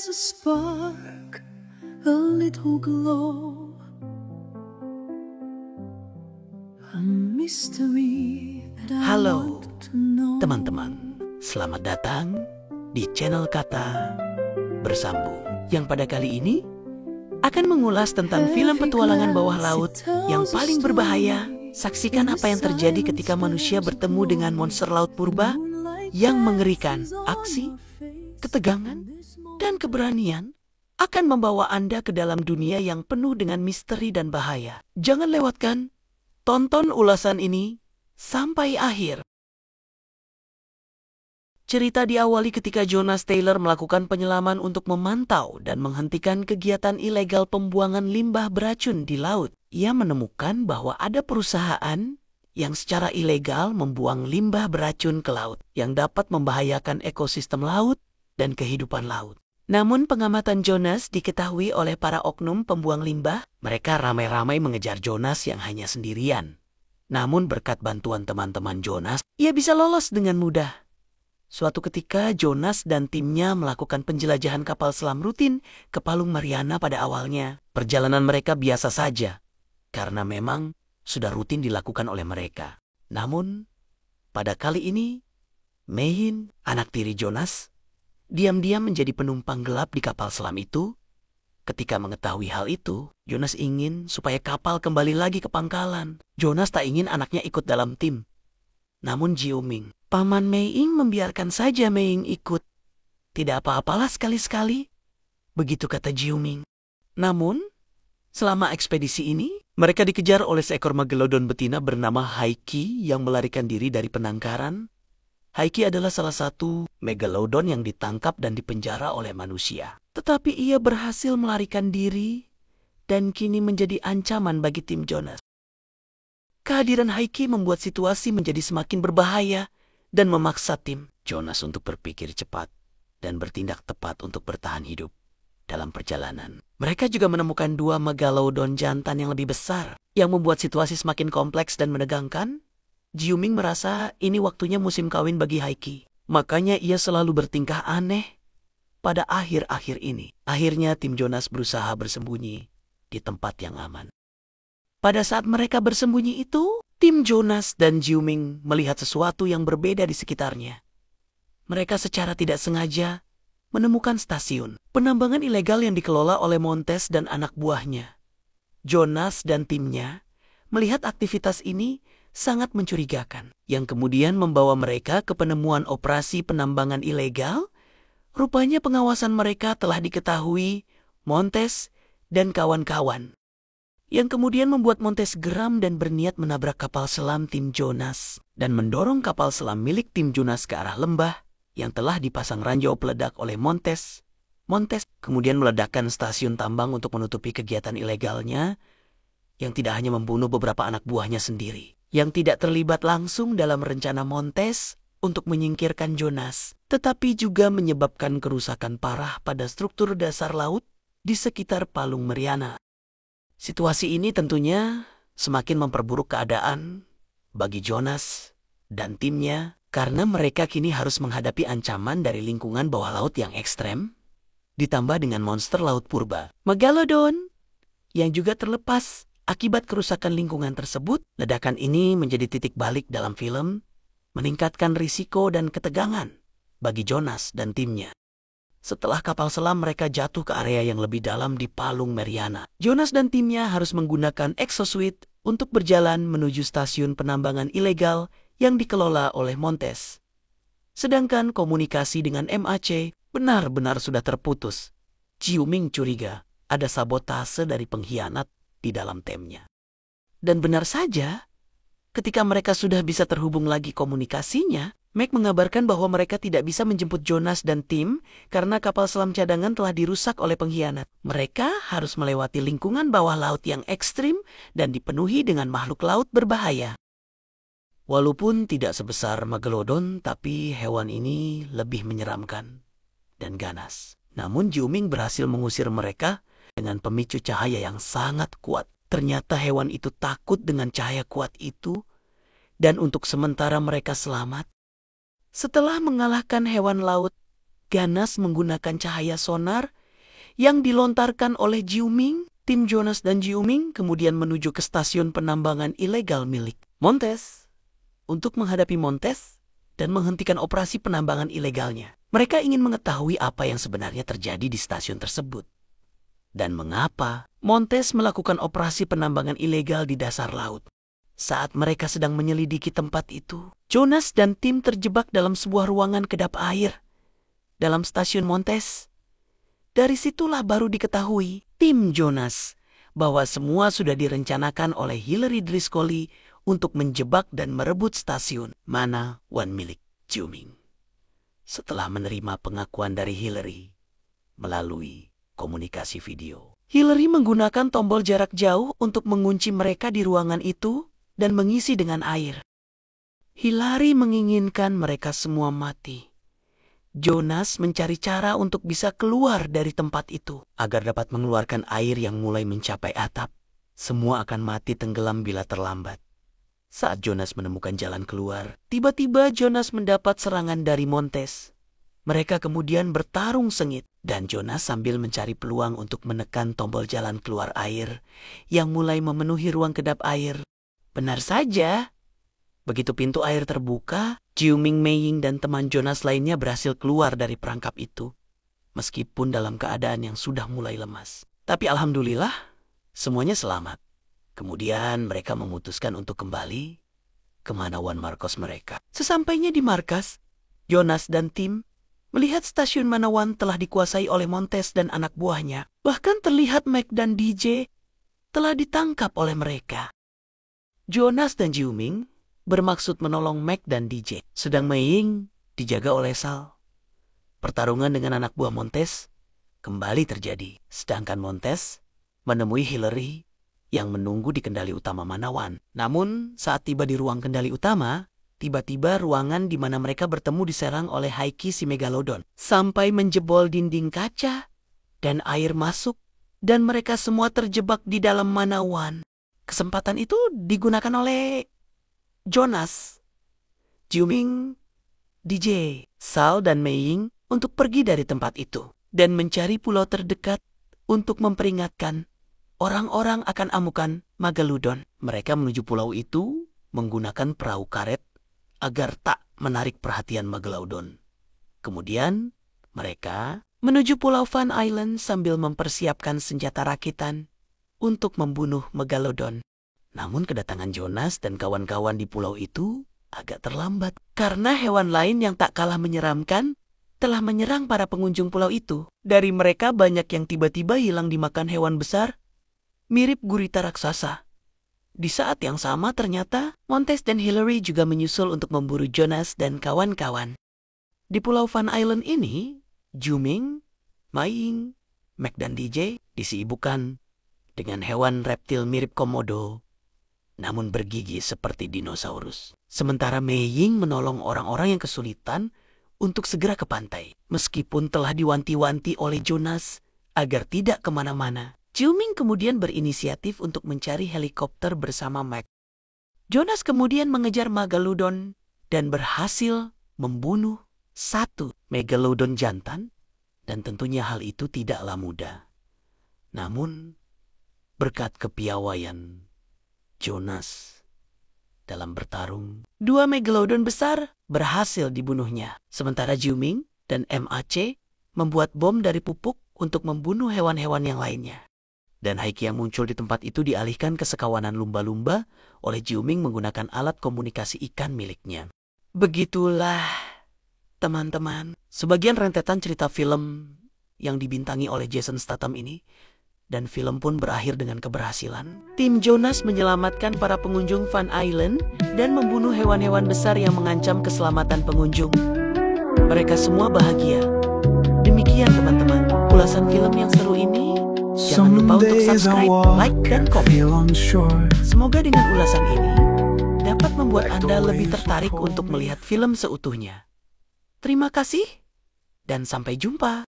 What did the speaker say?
There's a spark, a little glow, a mystery that I Halo want to know. teman-teman, selamat datang di channel Kata Bersambung yang pada kali ini akan mengulas tentang film petualangan bawah laut yang paling berbahaya. Saksikan apa yang terjadi ketika manusia bertemu dengan monster laut purba yang mengerikan. Aksi, ketegangan, dan keberanian akan membawa Anda ke dalam dunia yang penuh dengan misteri dan bahaya. Jangan lewatkan, tonton ulasan ini sampai akhir. Cerita diawali ketika Jonas Taylor melakukan penyelaman untuk memantau dan menghentikan kegiatan ilegal pembuangan limbah beracun di laut. Ia menemukan bahwa ada perusahaan yang secara ilegal membuang limbah beracun ke laut yang dapat membahayakan ekosistem laut dan kehidupan laut. Namun pengamatan Jonas diketahui oleh para oknum pembuang limbah. Mereka ramai-ramai mengejar Jonas yang hanya sendirian. Namun berkat bantuan teman-teman Jonas, ia bisa lolos dengan mudah. Suatu ketika Jonas dan timnya melakukan penjelajahan kapal selam rutin ke Palung Mariana pada awalnya. Perjalanan mereka biasa saja, karena memang sudah rutin dilakukan oleh mereka. Namun, pada kali ini, Mayhin, anak tiri Jonas, diam-diam menjadi penumpang gelap di kapal selam itu. Ketika mengetahui hal itu, Jonas ingin supaya kapal kembali lagi ke pangkalan. Jonas tak ingin anaknya ikut dalam tim. Namun Jiuming, paman Maying, membiarkan saja Maying ikut. Tidak apa-apalah sekali-sekali, begitu kata Jiuming. Namun, selama ekspedisi ini, mereka dikejar oleh seekor megalodon betina bernama Haiki yang melarikan diri dari penangkaran. Haiki adalah salah satu megalodon yang ditangkap dan dipenjara oleh manusia. Tetapi ia berhasil melarikan diri dan kini menjadi ancaman bagi tim Jonas. Kehadiran Haiki membuat situasi menjadi semakin berbahaya dan memaksa tim Jonas untuk berpikir cepat dan bertindak tepat untuk bertahan hidup dalam perjalanan. Mereka juga menemukan dua megalodon jantan yang lebih besar yang membuat situasi semakin kompleks dan menegangkan. Jiuming merasa ini waktunya musim kawin bagi Haiki. Makanya ia selalu bertingkah aneh pada akhir-akhir ini. Akhirnya tim Jonas berusaha bersembunyi di tempat yang aman. Pada saat mereka bersembunyi itu, tim Jonas dan Jiuming melihat sesuatu yang berbeda di sekitarnya. Mereka secara tidak sengaja menemukan stasiun penambangan ilegal yang dikelola oleh Montes dan anak buahnya. Jonas dan timnya melihat aktivitas ini sangat mencurigakan, yang kemudian membawa mereka ke penemuan operasi penambangan ilegal. Rupanya pengawasan mereka telah diketahui Montes dan kawan-kawan, yang kemudian membuat Montes geram dan berniat menabrak kapal selam tim Jonas dan mendorong kapal selam milik tim Jonas ke arah lembah yang telah dipasang ranjau peledak oleh Montes. Montes kemudian meledakkan stasiun tambang untuk menutupi kegiatan ilegalnya yang tidak hanya membunuh beberapa anak buahnya sendiri, yang tidak terlibat langsung dalam rencana Montes untuk menyingkirkan Jonas, tetapi juga menyebabkan kerusakan parah pada struktur dasar laut di sekitar Palung Mariana. Situasi ini tentunya semakin memperburuk keadaan bagi Jonas dan timnya karena mereka kini harus menghadapi ancaman dari lingkungan bawah laut yang ekstrem, ditambah dengan monster laut purba Megalodon yang juga terlepas akibat kerusakan lingkungan tersebut. Ledakan ini menjadi titik balik dalam film, meningkatkan risiko dan ketegangan bagi Jonas dan timnya. Setelah kapal selam mereka jatuh ke area yang lebih dalam di Palung Mariana, Jonas dan timnya harus menggunakan exosuit untuk berjalan menuju stasiun penambangan ilegal yang dikelola oleh Montes. Sedangkan komunikasi dengan MAC benar-benar sudah terputus. Jiuming curiga ada sabotase dari pengkhianat di dalam timnya. Dan benar saja, ketika mereka sudah bisa terhubung lagi komunikasinya, Mac mengabarkan bahwa mereka tidak bisa menjemput Jonas dan tim karena kapal selam cadangan telah dirusak oleh pengkhianat. Mereka harus melewati lingkungan bawah laut yang ekstrim dan dipenuhi dengan makhluk laut berbahaya. Walaupun tidak sebesar Megalodon, tapi hewan ini lebih menyeramkan dan ganas. Namun Jiuming berhasil mengusir mereka dengan pemicu cahaya yang sangat kuat. Ternyata hewan itu takut dengan cahaya kuat itu, dan untuk sementara mereka selamat. Setelah mengalahkan hewan laut, ganas menggunakan cahaya sonar yang dilontarkan oleh Jiuming. Tim Jonas dan Jiuming kemudian menuju ke stasiun penambangan ilegal milik Montes untuk menghadapi Montes dan menghentikan operasi penambangan ilegalnya. Mereka ingin mengetahui apa yang sebenarnya terjadi di stasiun tersebut dan mengapa Montes melakukan operasi penambangan ilegal di dasar laut. Saat mereka sedang menyelidiki tempat itu, Jonas dan tim terjebak dalam sebuah ruangan kedap air dalam stasiun Montes. Dari situlah baru diketahui tim Jonas bahwa semua sudah direncanakan oleh Hillary Driscoll untuk menjebak dan merebut stasiun Manawan milik Jiuming. Setelah menerima pengakuan dari Hillary melalui komunikasi video, Hillary menggunakan tombol jarak jauh untuk mengunci mereka di ruangan itu dan mengisi dengan air. Hillary menginginkan mereka semua mati. Jonas mencari cara untuk bisa keluar dari tempat itu agar dapat mengeluarkan air yang mulai mencapai atap. Semua akan mati tenggelam bila terlambat. Saat Jonas menemukan jalan keluar, tiba-tiba Jonas mendapat serangan dari Montes. Mereka kemudian bertarung sengit dan Jonas sambil mencari peluang untuk menekan tombol jalan keluar air yang mulai memenuhi ruang kedap air. Benar saja. Begitu pintu air terbuka, Jiuming, Meiying, dan teman Jonas lainnya berhasil keluar dari perangkap itu, meskipun dalam keadaan yang sudah mulai lemas. Tapi alhamdulillah, semuanya selamat. Kemudian mereka memutuskan untuk kembali ke Manawan markas mereka. Sesampainya di markas, Jonas dan tim melihat stasiun Manawan telah dikuasai oleh Montes dan anak buahnya. Bahkan terlihat Mac dan DJ telah ditangkap oleh mereka. Jonas dan Jiuming bermaksud menolong Mac dan DJ, sedang Meiying dijaga oleh Sal. Pertarungan dengan anak buah Montes kembali terjadi, sedangkan Montes menemui Hillary yang menunggu di kendali utama Manawan. Namun saat tiba di ruang kendali utama, tiba-tiba ruangan di mana mereka bertemu diserang oleh Haiki si Megalodon sampai menjebol dinding kaca dan air masuk dan mereka semua terjebak di dalam Manawan. Kesempatan itu digunakan oleh Jonas, Jiuming, DJ, Sal, dan Meiying untuk pergi dari tempat itu dan mencari pulau terdekat untuk memperingatkan orang-orang akan amukan Megalodon. Mereka menuju pulau itu menggunakan perahu karet agar tak menarik perhatian Megalodon. Kemudian mereka menuju Pulau Van Island sambil mempersiapkan senjata rakitan untuk membunuh Megalodon. Namun kedatangan Jonas dan kawan-kawan di pulau itu agak terlambat karena hewan lain yang tak kalah menyeramkan telah menyerang para pengunjung pulau itu. Dari mereka banyak yang tiba-tiba hilang dimakan hewan besar mirip gurita raksasa. Di saat yang sama ternyata Montes dan Hillary juga menyusul untuk memburu Jonas dan kawan-kawan. Di Pulau Van Island ini, Jiuming, Meiying, Mac dan DJ disibukkan dengan hewan reptil mirip komodo namun bergigi seperti dinosaurus. Sementara Meiying menolong orang-orang yang kesulitan untuk segera ke pantai. Meskipun telah diwanti-wanti oleh Jonas agar tidak kemana-mana, Jiuming kemudian berinisiatif untuk mencari helikopter bersama Mac. Jonas kemudian mengejar Megalodon dan berhasil membunuh satu Megalodon jantan, dan tentunya hal itu tidaklah mudah. Namun, berkat kepiawaian Jonas dalam bertarung, 2 Megalodon besar berhasil dibunuhnya. Sementara Jiuming dan MAC membuat bom dari pupuk untuk membunuh hewan-hewan yang lainnya. Dan Haiki yang muncul di tempat itu dialihkan ke sekawanan lumba-lumba oleh Jiuming menggunakan alat komunikasi ikan miliknya. Begitulah, teman-teman, sebagian rentetan cerita film yang dibintangi oleh Jason Statham ini. Dan film pun berakhir dengan keberhasilan. Tim Jonas menyelamatkan para pengunjung Van Island dan membunuh hewan-hewan besar yang mengancam keselamatan pengunjung. Mereka semua bahagia. Demikian teman-teman, ulasan film yang seru ini. Jangan lupa untuk subscribe, like, dan komen. Semoga dengan ulasan ini dapat membuat Anda lebih tertarik untuk melihat film seutuhnya. Terima kasih dan sampai jumpa.